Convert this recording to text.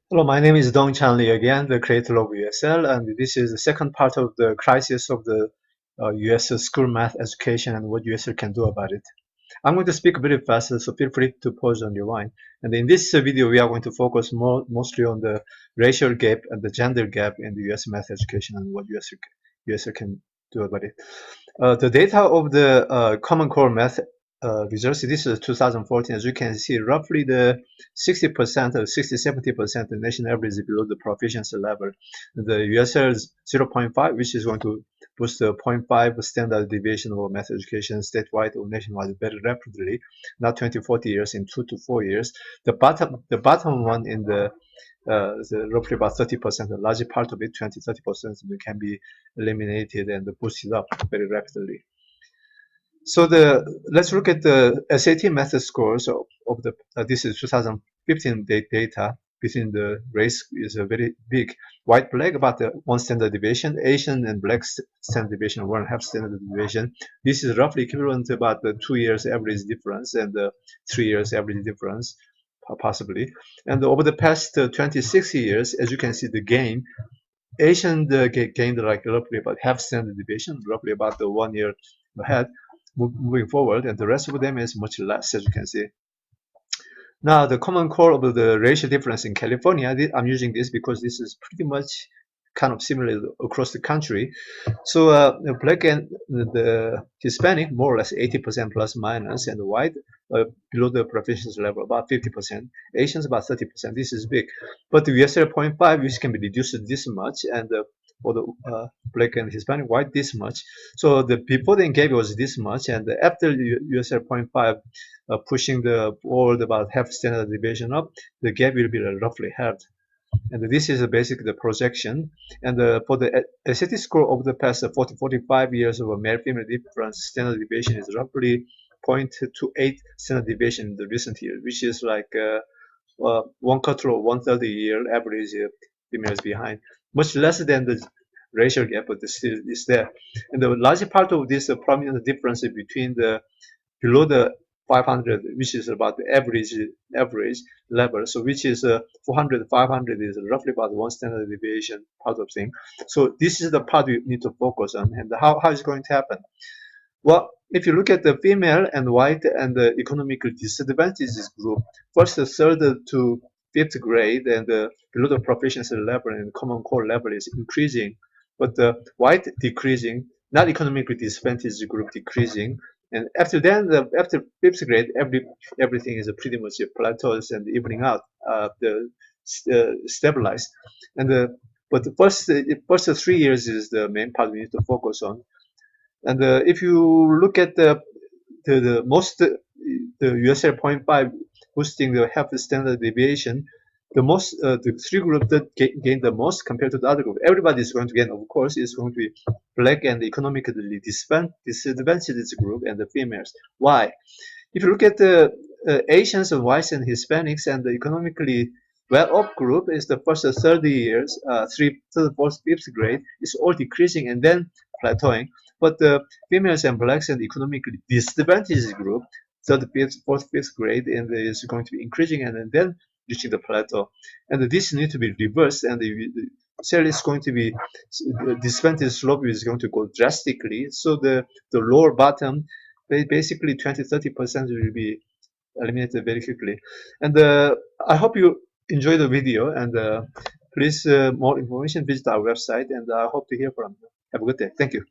Hello, my name is Dong Chan Lee again, the creator of USL, and this is the second part of the crisis of the US school math education and what USL can do about it. I'm going to speak very fast, so feel free to pause on your line. And in this video, we are going to focus mostly on the racial gap and the gender gap in the US math education and what USL can do about it. The data of the Common Core math results, this is 2014. As you can see, roughly the 60% or 60-70% the national average is below the proficiency level. The USL is 0.5, which is going to boost the 0.5 standard deviation of math education statewide or nationwide very rapidly, not 20-40 years, in 2 to 4 years. The bottom one in the roughly about 30%, a large part of it, 20-30%, can be eliminated and boosted up very rapidly. So let's look at the SAT method scores of the this is 2015 data between the race is a very big. White black about the 1 standard deviation, Asian and black standard deviation 1.5 standard deviation. This is roughly equivalent to about the 2 years average difference and the 3 years average difference possibly. And over the past 26 years, as you can see, the gain Asian gained like roughly about half standard deviation, roughly about the 1 year ahead moving forward, and the rest of them is much less, as you can see. Now, the common core of the racial difference in California, I'm using this because this is pretty much kind of similar across the country. So the black and the Hispanic, more or less 80% plus minus, and the white below the proficiency level, about 50%. Asians, about 30%. This is big. But the USL 0.5, which can be reduced this much, and for the black and Hispanic, white this much. So the before the gap was this much, and after USL 0.5 pushing the all about half standard deviation up, the gap will be roughly halved. And this is basically the projection. And for the SAT score over the past 40-45 years of a male-female difference, standard deviation is roughly 0.28 standard deviation in the recent years, which is like 1/4 or 1/3 year average females behind, much less than the racial gap, but still is there. And the larger part of this prominent difference between the below the 500, which is about the average level, so which is 400, 500 is roughly about 1 standard deviation part of thing. So this is the part we need to focus on, and how is it going to happen? Well, if you look at the female and white and the economically disadvantaged group, first, the third to fifth grade and below the proficiency level and common core level is increasing, but the white decreasing, not economically disadvantaged group decreasing. And after then, after fifth grade, everything is pretty much plateaus and evening out, stabilized. And but the first 3 years is the main part we need to focus on. And if you look at the most the USL 0.5 boosting the half standard deviation, the three groups that gain the most compared to the other group, everybody is going to gain. Of course, it's going to be black and economically disadvantaged group and the females. Why? If you look at the Asians and whites and Hispanics and the economically well-off group is the first 30 years, third, fourth, fifth grade, is all decreasing and then plateauing. But the females and blacks and economically disadvantaged group, third, fifth, fourth, fifth grade, and is going to be increasing and then reaching the plateau. And this needs to be reversed, and the cell is going to be, the disadvantage slope is going to go drastically. So the lower bottom, basically 20-30% will be eliminated very quickly. And I hope you enjoy the video, and please more information visit our website, and I hope to hear from you. Have a good day. Thank you.